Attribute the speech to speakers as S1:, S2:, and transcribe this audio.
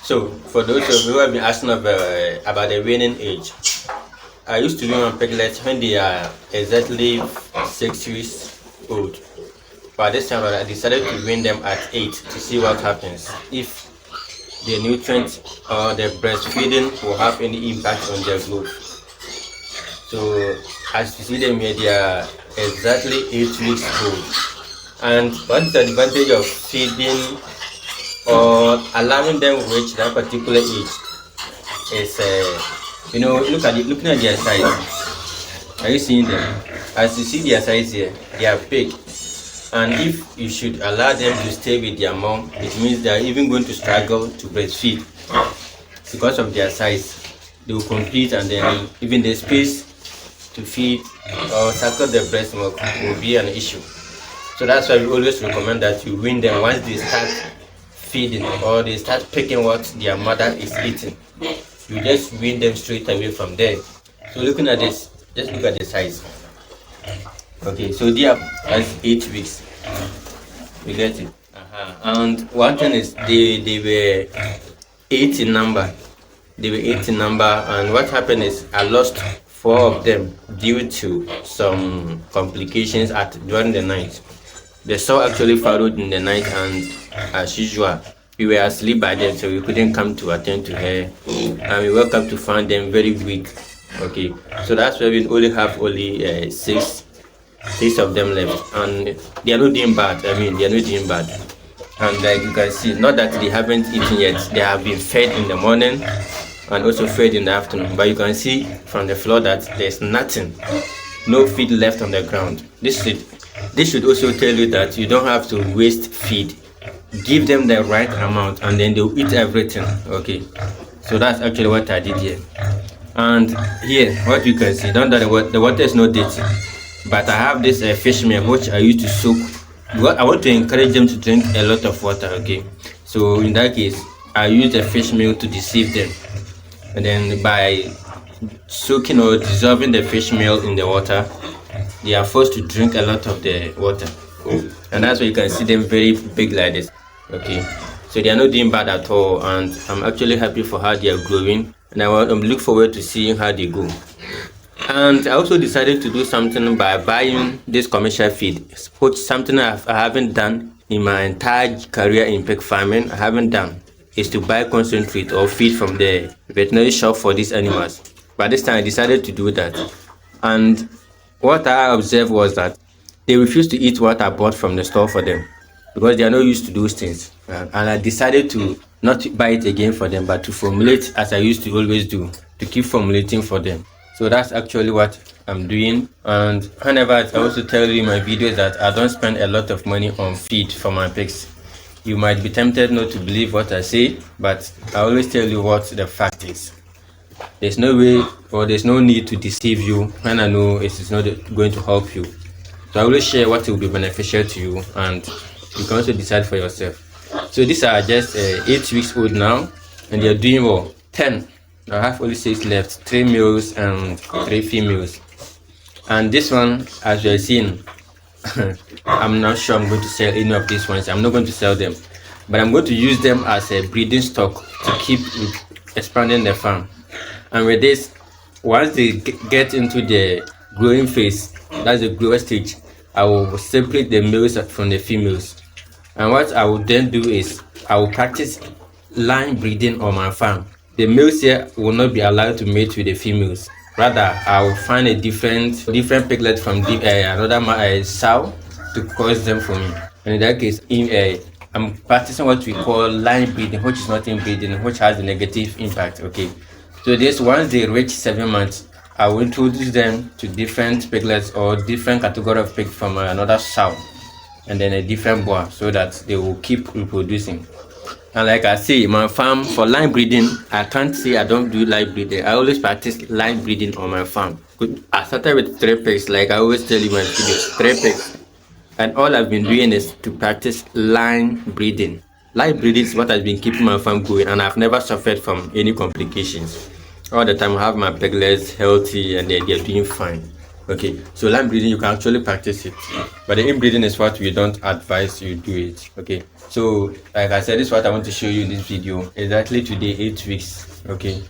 S1: So, for those of you who have been asking about the weaning age, I used to wean my piglets when they are exactly 6 weeks old. But this time I decided to wean them at 8 to see what happens. If the nutrients or the breastfeeding will have any impact on their growth. So, as you see them here, they are exactly 8 weeks old. And what is the advantage of feeding or allowing them reach that particular age is, looking at their size. Are you seeing them? As you see their size here, they are big. And if you should allow them to stay with their mom, it means they are even going to struggle to breastfeed because of their size. They will compete, and then even the space to feed or suckle the breast milk will be an issue. So that's why we always recommend that you wean them once they start feeding or they start picking what their mother is eating. You just wean them straight away from there. So looking at this, just look at the size. Okay, so they are as 8 weeks. You get it? And one thing is they were 8 in number. They were 8 in number, and what happened is I lost 4 of them due to some complications during the night. The sow actually followed in the night, and as usual, we were asleep by then, so we couldn't come to attend to her. And we woke up to find them very weak. Okay, so that's why we only have six of them left, and they are not doing bad. They are not doing bad. And like you can see, not that they haven't eaten yet, they have been fed in the morning and also fed in the afternoon. But you can see from the floor that there's nothing, no feed left on the ground. This should also tell you that you don't have to waste feed. Give them the right amount, and then they'll eat everything. Okay, so that's actually what I did here. And here, what you can see, don't that the water is not dirty, but I have this fish meal which I used to soak. I want to encourage them to drink a lot of water. Okay, so in that case, I use the fish meal to deceive them, and then by soaking or dissolving the fish meal in the water, they are forced to drink a lot of the water, and that's why you can see them very big like this. Okay, so they are not doing bad at all, and I'm actually happy for how they are growing, and I look forward to seeing how they go. And I also decided to do something by buying this commercial feed, which something I haven't done in my entire career in pig farming. I haven't done is to buy concentrate or feed from the veterinary shop for these animals. But this time I decided to do that, and what I observed was that they refused to eat what I bought from the store for them because they are not used to those things. And I decided to not buy it again for them, but to formulate as I used to always do, to keep formulating for them. So that's actually what I'm doing. And whenever I also tell you in my videos that I don't spend a lot of money on feed for my pigs. You might be tempted not to believe what I say, but I always tell you what the fact is. There's no way or there's no need to deceive you when I know it is not going to help you. So I will share what will be beneficial to you, and you can also decide for yourself. So these are just 8 weeks old now, and they are doing well. 10. I have only 6 left, 3 males and 3 females. And this one, as you are seeing, I'm not sure I'm going to sell any of these ones. I'm not going to sell them, but I'm going to use them as a breeding stock to keep expanding the farm. And with this, once they get into the growing phase, that's the grower stage, I will separate the males from the females. And what I will then do is I will practice line breeding on my farm. The males here will not be allowed to mate with the females. Rather, I will find a different piglet from another sow to cross them for me. And in that case, I'm practicing what we call line breeding, which is not inbreeding, which has a negative impact. Okay, so this, once they reach 7 months, I will introduce them to different piglets or different category of pig from another sow, and then a different boar, so that they will keep reproducing. And like I say, my farm for line breeding, I can't say I don't do line breeding. I always practice line breeding on my farm. I started with 3 pigs, like I always tell you in my videos, 3 pigs. And all I've been doing is to practice line breeding. Line breeding is what has been keeping my farm going, and I've never suffered from any complications. All the time I have my piglets healthy, and they're doing fine. Okay, so lamb breeding, you can actually practice it, but the inbreeding is what we don't advise you do it. Okay, so like I said, this is what I want to show you in this video. Exactly today, 8 weeks. Okay.